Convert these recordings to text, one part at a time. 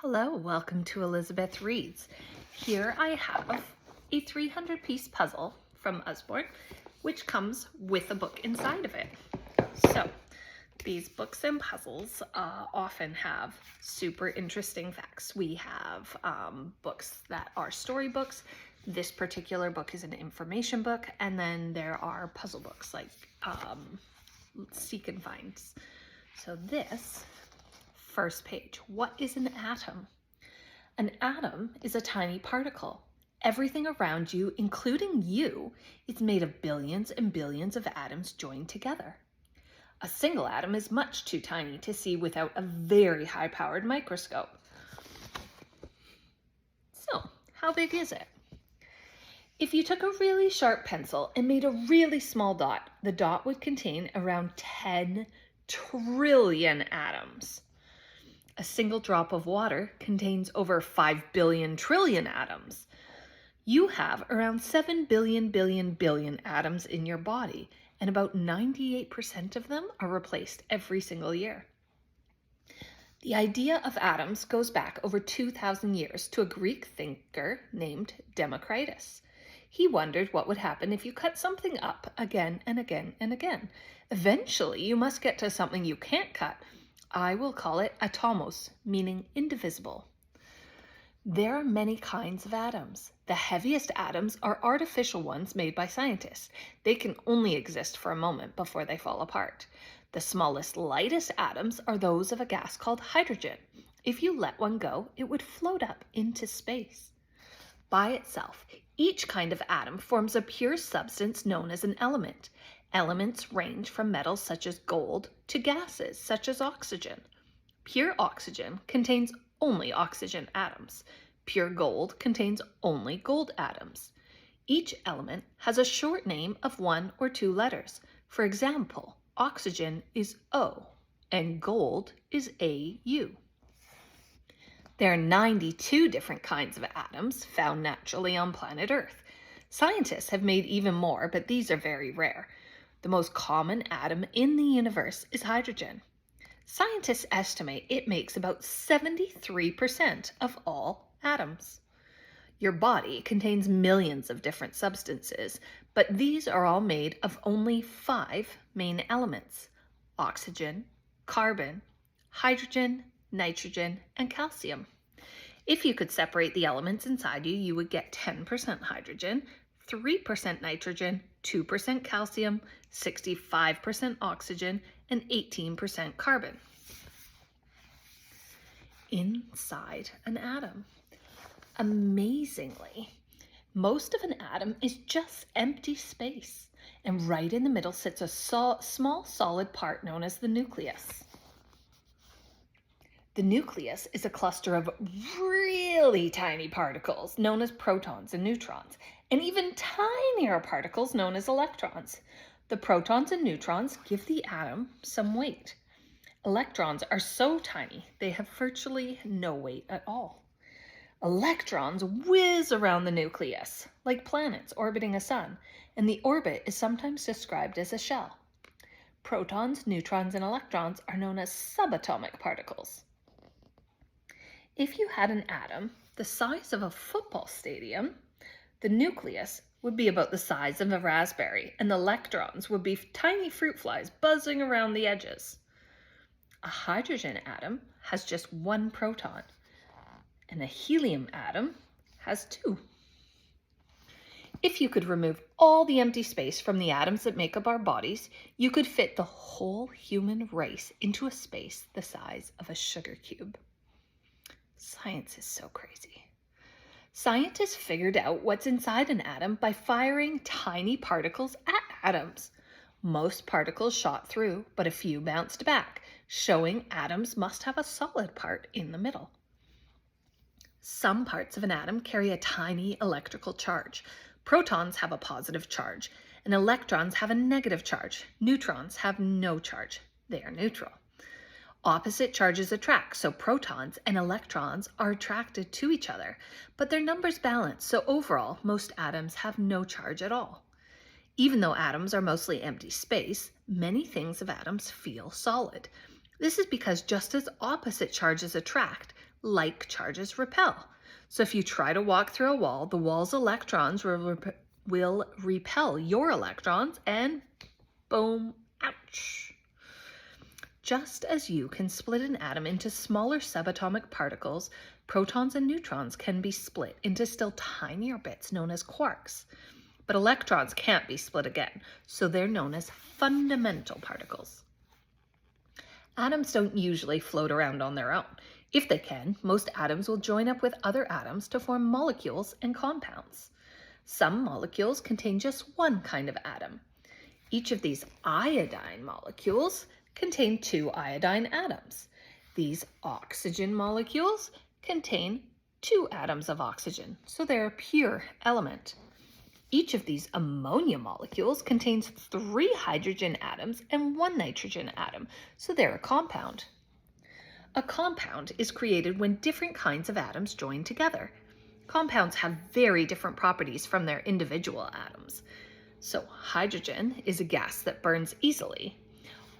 Hello, welcome to Elizabeth Reads. Here I have a 300-piece puzzle from Usborne, which comes with a book inside of it. So, these books and puzzles often have super interesting facts. We have books that are storybooks. This particular book is an information book, and then there are puzzle books like Seek and Find. So this first page, what is an atom? An atom is a tiny particle. Everything around you, including you, is made of billions and billions of atoms joined together. A single atom is much too tiny to see without a very high-powered microscope. So, how big is it? If you took a really sharp pencil and made a really small dot, the dot would contain around 10 trillion atoms. A single drop of water contains over 5 billion trillion atoms. You have around 7 billion atoms in your body, and about 98% of them are replaced every single year. The idea of atoms goes back over 2,000 years to a Greek thinker named Democritus. He wondered what would happen if you cut something up again and again and again. Eventually, you must get to something you can't cut. I will call it atomos, meaning indivisible. There are many kinds of atoms. The heaviest atoms are artificial ones made by scientists. They can only exist for a moment before they fall apart. The smallest, lightest atoms are those of a gas called hydrogen. If you let one go, it would float up into space. By itself, each kind of atom forms a pure substance known as an element. Elements range from metals such as gold to gases such as oxygen. Pure oxygen contains only oxygen atoms. Pure gold contains only gold atoms. Each element has a short name of 1 or 2 letters. For example, oxygen is O and gold is AU. There are 92 different kinds of atoms found naturally on planet Earth. Scientists have made even more, but these are very rare. The most common atom in the universe is hydrogen. Scientists estimate it makes about 73% of all atoms. Your body contains millions of different substances, but these are all made of only 5 main elements: oxygen, carbon, hydrogen, nitrogen, and calcium. If you could separate the elements inside you, you would get 10% hydrogen, 3% nitrogen, 2% calcium, 65% oxygen, and 18% carbon. Inside an atom. Amazingly, most of an atom is just empty space, and right in the middle sits a small solid part known as the nucleus. The nucleus is a cluster of really tiny particles known as protons and neutrons, and even tinier particles known as electrons. The protons and neutrons give the atom some weight. Electrons are so tiny, they have virtually no weight at all. Electrons whiz around the nucleus, like planets orbiting a sun, and the orbit is sometimes described as a shell. Protons, neutrons, and electrons are known as subatomic particles. If you had an atom the size of a football stadium, the nucleus would be about the size of a raspberry, and the electrons would be tiny fruit flies buzzing around the edges. A hydrogen atom has just 1 proton, and a helium atom has 2. If you could remove all the empty space from the atoms that make up our bodies, you could fit the whole human race into a space the size of a sugar cube. Science is so crazy. Scientists figured out what's inside an atom by firing tiny particles at atoms. Most particles shot through, but a few bounced back, showing atoms must have a solid part in the middle. Some parts of an atom carry a tiny electrical charge. Protons have a positive charge, and electrons have a negative charge. Neutrons have no charge. They are neutral. Opposite charges attract, so protons and electrons are attracted to each other, but their numbers balance, so overall, most atoms have no charge at all. Even though atoms are mostly empty space, many things of atoms feel solid. This is because just as opposite charges attract, like charges repel. So if you try to walk through a wall, the wall's electrons will repel your electrons and boom, ouch. Just as you can split an atom into smaller subatomic particles, protons and neutrons can be split into still tinier bits known as quarks. But electrons can't be split again, so they're known as fundamental particles. Atoms don't usually float around on their own. If they can, most atoms will join up with other atoms to form molecules and compounds. Some molecules contain just one kind of atom. Each of these iodine molecules contain 2 iodine atoms. These oxygen molecules contain 2 atoms of oxygen, so they're a pure element. Each of these ammonia molecules contains 3 hydrogen atoms and 1 nitrogen atom, so they're a compound. A compound is created when different kinds of atoms join together. Compounds have very different properties from their individual atoms. So hydrogen is a gas that burns easily.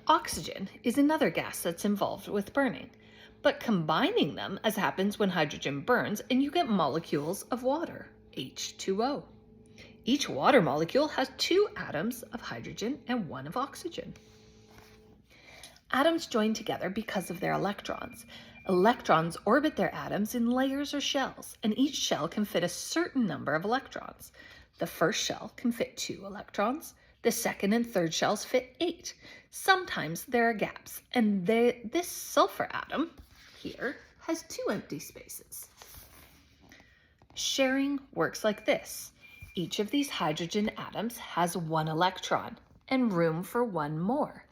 Oxygen is another gas that's involved with burning. But combining them, as happens when hydrogen burns, and you get molecules of water, H2O. Each water molecule has 2 atoms of hydrogen and 1 of oxygen. Atoms join together because of their electrons. Electrons orbit their atoms in layers or shells, and each shell can fit a certain number of electrons. The first shell can fit 2 electrons. The second and third shells fit 8. Sometimes there are gaps, and this sulfur atom here has 2 empty spaces. Sharing works like this. Each of these hydrogen atoms has 1 electron and room for 1 more.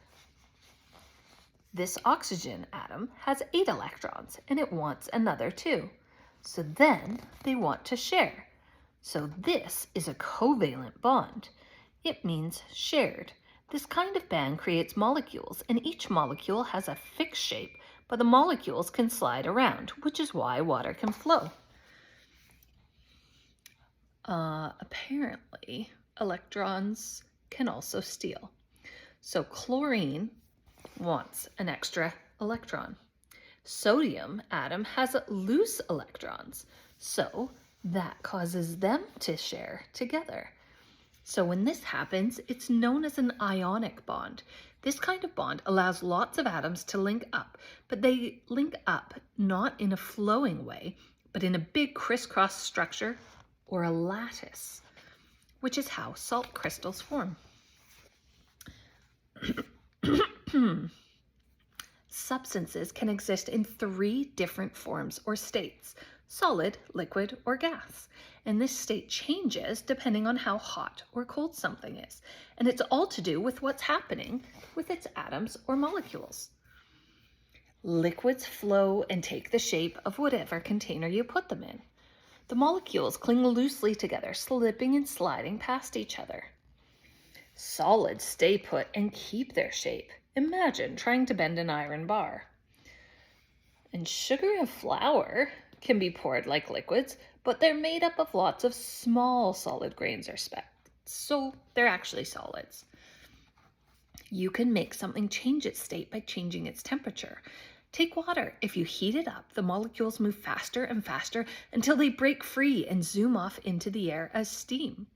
This oxygen atom has 8 electrons and it wants another 2. So then they want to share. So this is a covalent bond. It means shared. This kind of band creates molecules, and each molecule has a fixed shape, but the molecules can slide around, which is why water can flow. Apparently, electrons can also steal. So chlorine wants an extra electron. Sodium atom has loose electrons, so that causes them to share together. So when this happens, it's known as an ionic bond. This kind of bond allows lots of atoms to link up, but they link up not in a flowing way, but in a big crisscross structure or a lattice, which is how salt crystals form. Substances can exist in 3 different forms or states: solid, liquid, or gas. And this state changes depending on how hot or cold something is. And it's all to do with what's happening with its atoms or molecules. Liquids flow and take the shape of whatever container you put them in. The molecules cling loosely together, slipping and sliding past each other. Solids stay put and keep their shape. Imagine trying to bend an iron bar. And sugar and flour can be poured like liquids, but they're made up of lots of small solid grains or specks, so they're actually solids. You can make something change its state by changing its temperature. Take water. If you heat it up, the molecules move faster and faster until they break free and zoom off into the air as steam.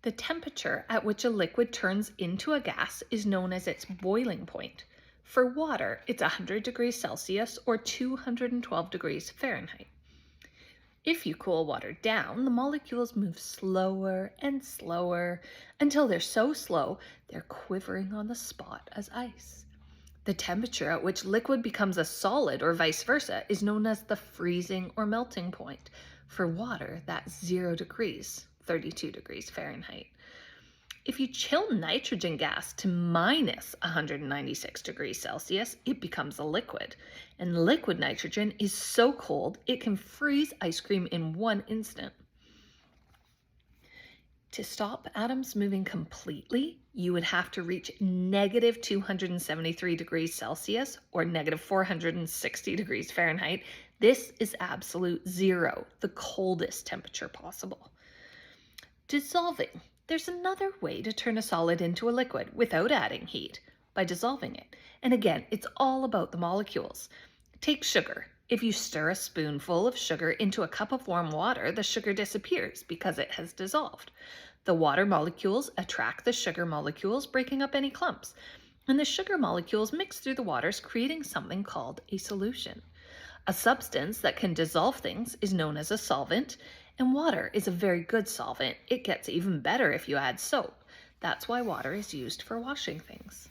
The temperature at which a liquid turns into a gas is known as its boiling point. For water, it's 100 degrees Celsius or 212 degrees Fahrenheit. If you cool water down, the molecules move slower and slower until they're so slow they're quivering on the spot as ice. The temperature at which liquid becomes a solid or vice versa is known as the freezing or melting point. For water, that's 0 degrees, 32 degrees Fahrenheit. If you chill nitrogen gas to minus 196 degrees Celsius, it becomes a liquid. And liquid nitrogen is so cold, it can freeze ice cream in 1 instant. To stop atoms moving completely, you would have to reach negative 273 degrees Celsius or negative 460 degrees Fahrenheit. This is absolute 0, the coldest temperature possible. Dissolving. There's another way to turn a solid into a liquid without adding heat, by dissolving it. And again, it's all about the molecules. Take sugar. If you stir a spoonful of sugar into a cup of warm water, the sugar disappears because it has dissolved. The water molecules attract the sugar molecules, breaking up any clumps. And the sugar molecules mix through the waters, creating something called a solution. A substance that can dissolve things is known as a solvent, and water is a very good solvent. It gets even better if you add soap. That's why water is used for washing things.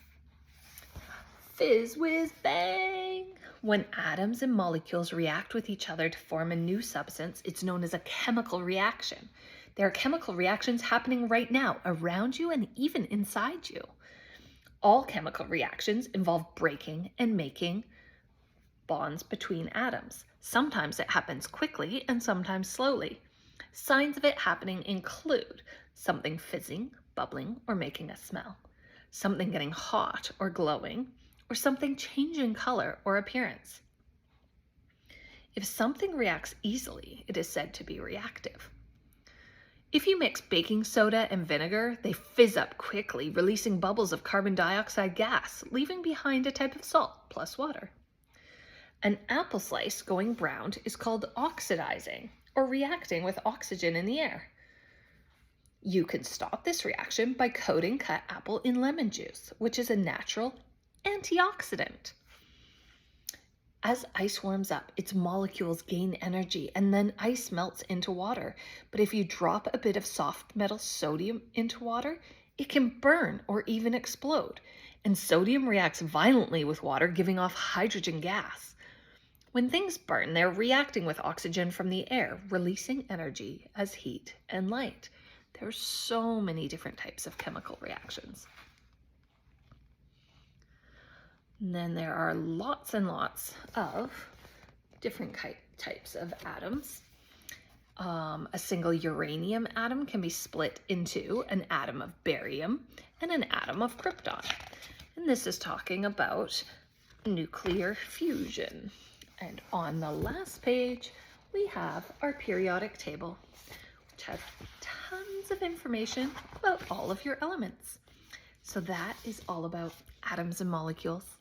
Fizz, whiz, bang! When atoms and molecules react with each other to form a new substance, it's known as a chemical reaction. There are chemical reactions happening right now around you and even inside you. All chemical reactions involve breaking and making bonds between atoms. Sometimes it happens quickly and sometimes slowly. Signs of it happening include something fizzing, bubbling, or making a smell, something getting hot or glowing, or something changing color or appearance. If something reacts easily, it is said to be reactive. If you mix baking soda and vinegar, they fizz up quickly, releasing bubbles of carbon dioxide gas, leaving behind a type of salt plus water. An apple slice going brown is called oxidizing, or reacting with oxygen in the air. You can stop this reaction by coating cut apple in lemon juice, which is a natural antioxidant. As ice warms up, its molecules gain energy and then ice melts into water. But if you drop a bit of soft metal sodium into water, it can burn or even explode. And sodium reacts violently with water, giving off hydrogen gas. When things burn, they're reacting with oxygen from the air, releasing energy as heat and light. There's so many different types of chemical reactions. And then there are lots and lots of different types of atoms. A single uranium atom can be split into an atom of barium and an atom of krypton. And this is talking about nuclear fusion. And on the last page, we have our periodic table, which has tons of information about all of your elements. So that is all about atoms and molecules.